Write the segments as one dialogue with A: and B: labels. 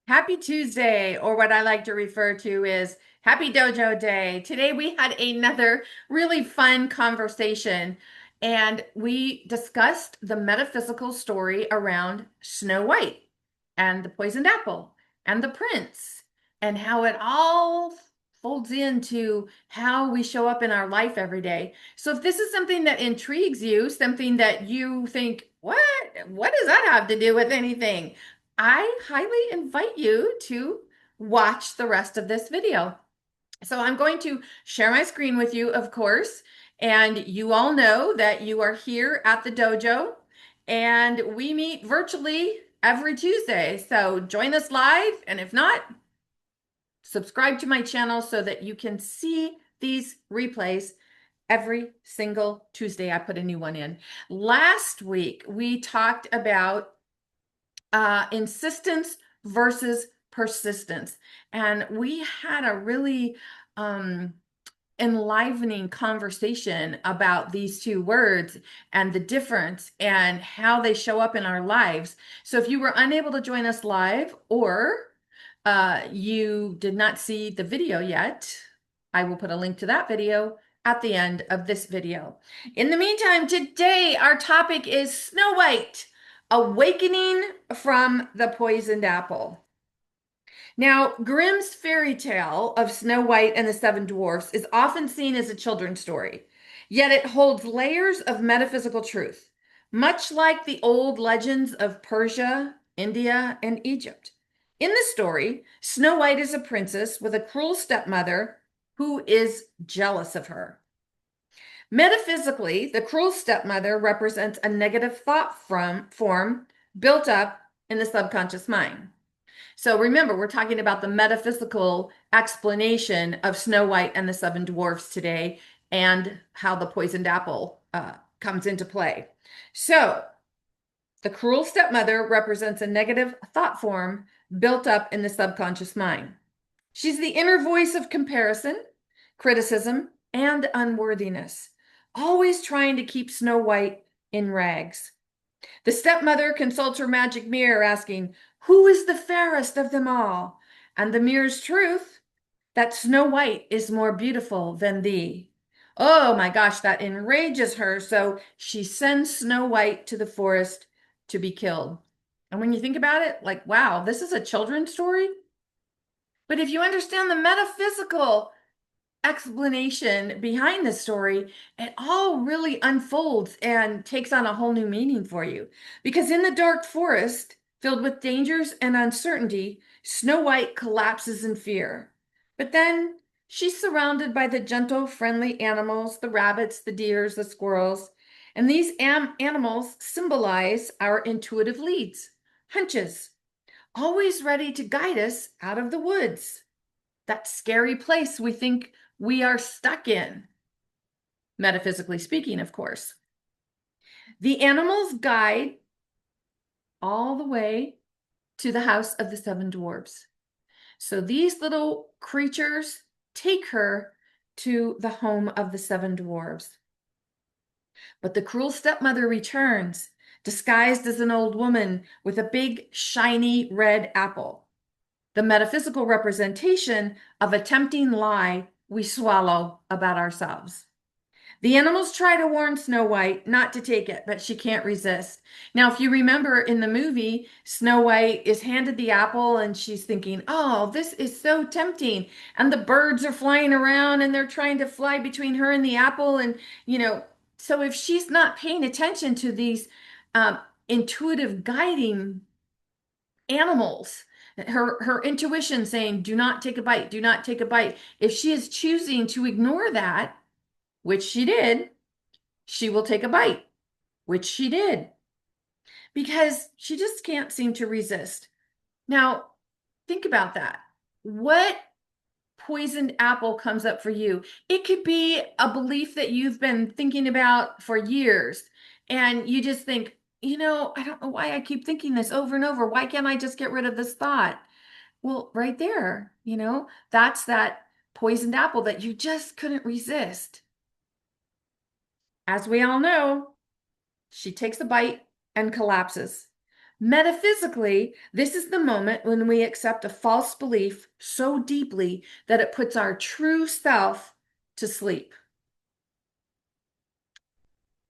A: Happy Tuesday, or what I like to refer to as Happy Dojo Day. Today we had another really fun conversation and we discussed the metaphysical story around Snow White and the poisoned apple and the prince and how it all folds into how we show up in our life every day. So if this is something that intrigues you, something that you think, what does that have to do with anything? I highly invite you to watch the rest of this video. So I'm going to share my screen with you, of course, and you all know that you are here at the dojo and we meet virtually every Tuesday. So join us live, and if not, subscribe to my channel so that you can see these replays every single Tuesday. I put a new one in. Last week, we talked about insistence versus persistence. And we had a really enlivening conversation about these two words and the difference and how they show up in our lives. So if you were unable to join us live or you did not see the video yet, I will put a link to that video at the end of this video. In the meantime, today our topic is Snow White, awakening from the poisoned apple. Now, Grimm's fairy tale of Snow White and the Seven Dwarfs is often seen as a children's story, yet it holds layers of metaphysical truth, much like the old legends of Persia, India, and Egypt. In the story, Snow White is a princess with a cruel stepmother who is jealous of her. Metaphysically, the cruel stepmother represents a negative thought form built up in the subconscious mind. So remember, we're talking about the metaphysical explanation of Snow White and the Seven Dwarfs today and how the poisoned apple comes into play. So the cruel stepmother represents a negative thought form built up in the subconscious mind. She's the inner voice of comparison, criticism, and unworthiness, always trying to keep Snow White in rags. The stepmother consults her magic mirror, asking, "Who is the fairest of them all?" And the mirror's truth, that Snow White is more beautiful than thee. Oh my gosh, that enrages her. So she sends Snow White to the forest to be killed. And when you think about it, like, wow, this is a children's story. But if you understand the metaphysical explanation behind the story, it all really unfolds and takes on a whole new meaning for you. Because in the dark forest, filled with dangers and uncertainty, Snow White collapses in fear. But then she's surrounded by the gentle, friendly animals, the rabbits, the deers, the squirrels. And these animals symbolize our intuitive leads, hunches, always ready to guide us out of the woods, that scary place we think we are stuck in, metaphysically speaking, of course. The animals guide all the way to the house of the seven dwarfs. So these little creatures take her to the home of the seven dwarfs. But the cruel stepmother returns, disguised as an old woman with a big, shiny red apple, the metaphysical representation of a tempting lie we swallow about ourselves. The animals try to warn Snow White not to take it, but she can't resist. Now, if you remember in the movie, Snow White is handed the apple and she's thinking, oh, this is so tempting. And the birds are flying around and they're trying to fly between her and the apple. And, so if she's not paying attention to these intuitive guiding animals, her intuition saying, do not take a bite, do not take a bite. If she is choosing to ignore that, which she did, she will take a bite, which she did, because she just can't seem to resist. Now, think about that. What poisoned apple comes up for you? It could be a belief that you've been thinking about for years, and you just think, I don't know why I keep thinking this over and over. Why can't I just get rid of this thought? Well, right there, that's that poisoned apple that you just couldn't resist. As we all know, she takes a bite and collapses. Metaphysically, this is the moment when we accept a false belief so deeply that it puts our true self to sleep.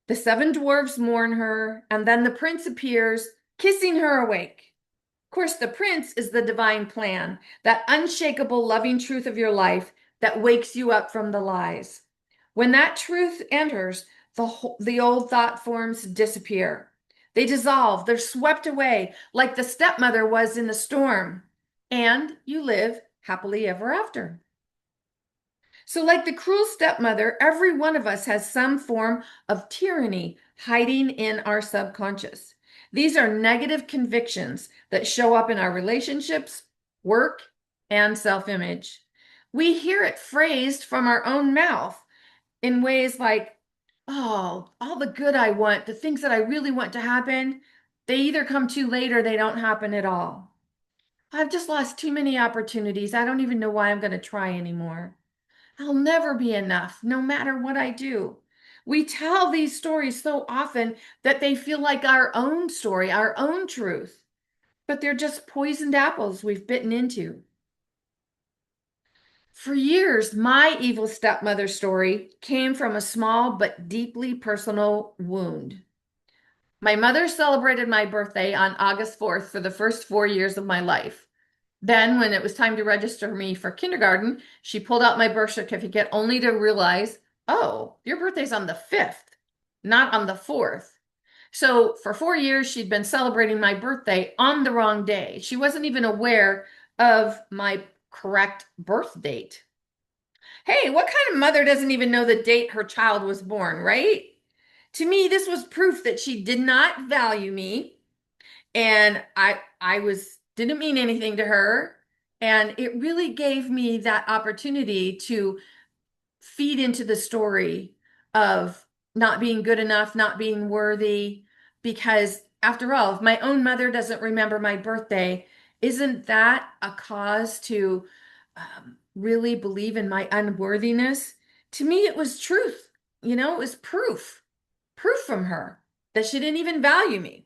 A: The seven dwarfs mourn her, and then the prince appears, kissing her awake. Of course, the prince is the divine plan, that unshakable, loving truth of your life that wakes you up from the lies. When that truth enters, the old thought forms disappear. They dissolve, they're swept away, like the stepmother was in the storm, and you live happily ever after. So, like the cruel stepmother, every one of us has some form of tyranny hiding in our subconscious. These are negative convictions that show up in our relationships, work, and self image. We hear it phrased from our own mouth in ways like, oh, all the good I want, the things that I really want to happen, they either come too late or they don't happen at all. I've just lost too many opportunities. I don't even know why I'm going to try anymore. I'll never be enough, no matter what I do. We tell these stories so often that they feel like our own story, our own truth, but they're just poisoned apples we've bitten into. For years, my evil stepmother story came from a small but deeply personal wound. My mother celebrated my birthday on August 4th for the first 4 years of my life. Then, when it was time to register me for kindergarten, she pulled out my birth certificate only to realize, oh, your birthday's on the 5th, not on the 4th. So, for 4 years, she'd been celebrating my birthday on the wrong day. She wasn't even aware of my correct birth date. Hey, what kind of mother doesn't even know the date her child was born, right? To me, this was proof that she did not value me, and I was didn't mean anything to her, and it really gave me that opportunity to feed into the story of not being good enough, not being worthy, because after all, if my own mother doesn't remember my birthday, isn't that a cause to really believe in my unworthiness? To me, it was truth. It was proof from her that she didn't even value me.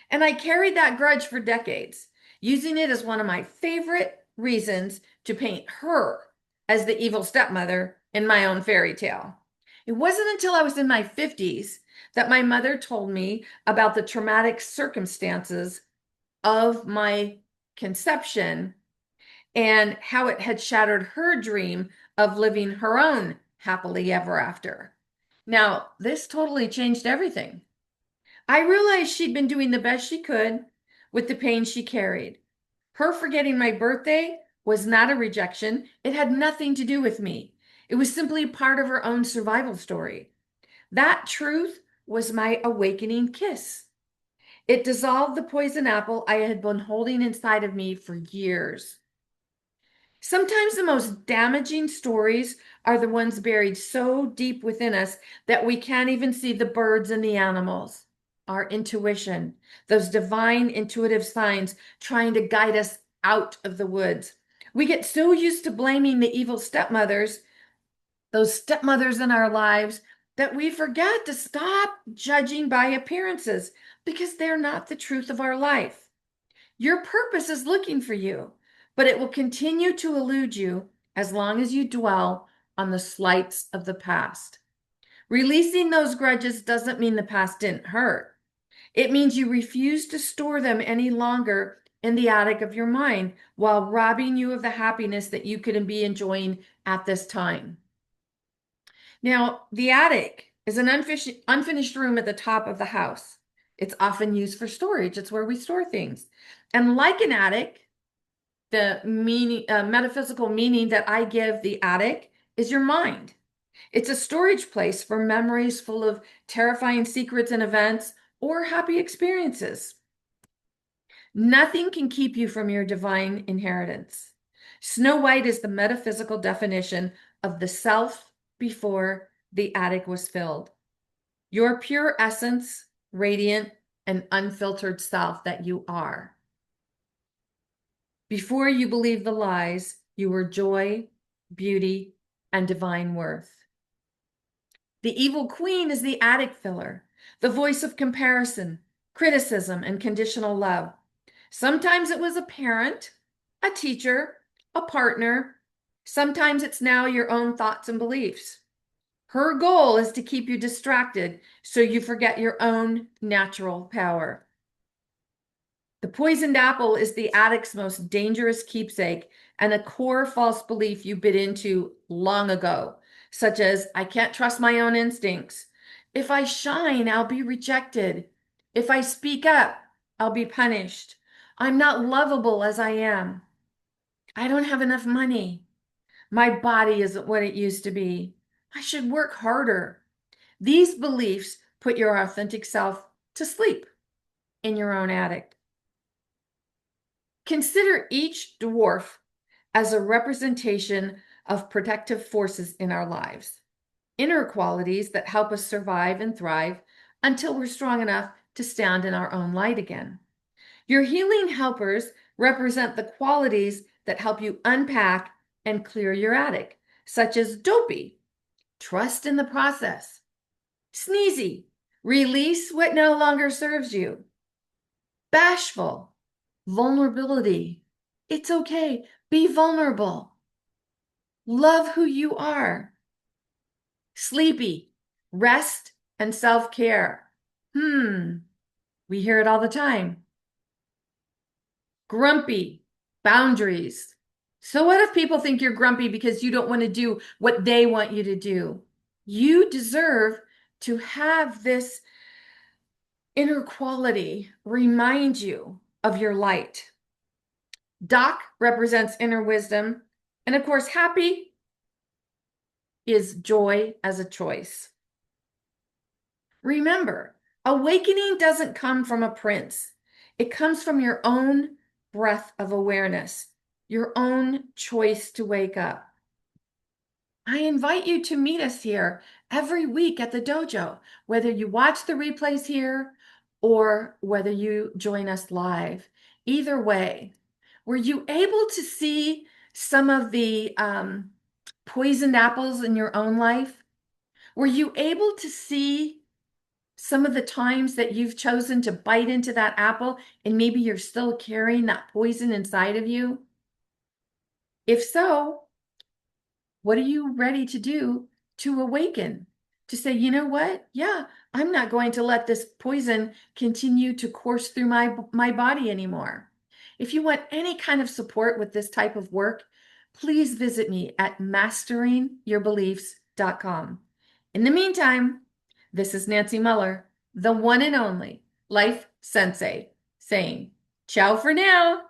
A: And I carried that grudge for decades, using it as one of my favorite reasons to paint her as the evil stepmother in my own fairy tale. It wasn't until I was in my 50s that my mother told me about the traumatic circumstances of my conception and how it had shattered her dream of living her own happily ever after. Now, this totally changed everything. I realized she'd been doing the best she could with the pain she carried. Her forgetting my birthday was not a rejection. It had nothing to do with me. It was simply part of her own survival story. That truth was my awakening kiss. It dissolved the poison apple I had been holding inside of me for years. Sometimes the most damaging stories are the ones buried so deep within us that we can't even see the birds and the animals. Our intuition, those divine intuitive signs trying to guide us out of the woods. We get so used to blaming the evil stepmothers, those stepmothers in our lives, that we forget to stop judging by appearances because they're not the truth of our life. Your purpose is looking for you, but it will continue to elude you as long as you dwell on the slights of the past. Releasing those grudges doesn't mean the past didn't hurt. It means you refuse to store them any longer in the attic of your mind while robbing you of the happiness that you could be enjoying at this time. Now, the attic is an unfinished room at the top of the house. It's often used for storage. It's where we store things. And like an attic, the metaphysical meaning that I give the attic is your mind. It's a storage place for memories full of terrifying secrets and events or happy experiences. Nothing can keep you from your divine inheritance. Snow White is the metaphysical definition of the self before the attic was filled. Your pure essence, radiant and unfiltered self that you are. Before you believed the lies, you were joy, beauty, and divine worth. The evil queen is the attic filler, the voice of comparison, criticism, and conditional love. Sometimes it was a parent, a teacher, a partner. Sometimes it's now your own thoughts and beliefs. Her goal is to keep you distracted so you forget your own natural power. The poisoned apple is the addict's most dangerous keepsake and a core false belief you bit into long ago, such as, I can't trust my own instincts. If I shine, I'll be rejected. If I speak up, I'll be punished. I'm not lovable as I am. I don't have enough money. My body isn't what it used to be. I should work harder. These beliefs put your authentic self to sleep in your own attic. Consider each dwarf as a representation of protective forces in our lives, inner qualities that help us survive and thrive until we're strong enough to stand in our own light again. Your healing helpers represent the qualities that help you unpack and clear your attic, such as dopey, trust in the process, sneezy, release what no longer serves you, bashful, vulnerability. It's okay. Be vulnerable. Love who you are. Sleepy, rest and self-care. We hear it all the time. Grumpy, boundaries. So what if people think you're grumpy because you don't want to do what they want you to do? You deserve to have this inner quality remind you of your light. Doc represents inner wisdom. And of course, happy is joy as a choice. Remember, awakening doesn't come from a prince. It comes from your own breath of awareness, your own choice to wake up. I invite you to meet us here every week at the dojo, whether you watch the replays here or whether you join us live. Either way, were you able to see some of the poisoned apples in your own life? Were you able to see some of the times that you've chosen to bite into that apple and maybe you're still carrying that poison inside of you? If so, what are you ready to do to awaken? To say, you know what? Yeah, I'm not going to let this poison continue to course through my body anymore. If you want any kind of support with this type of work, please visit me at masteringyourbeliefs.com. In the meantime, this is Nancy Muller, the one and only Life Sensei, saying ciao for now.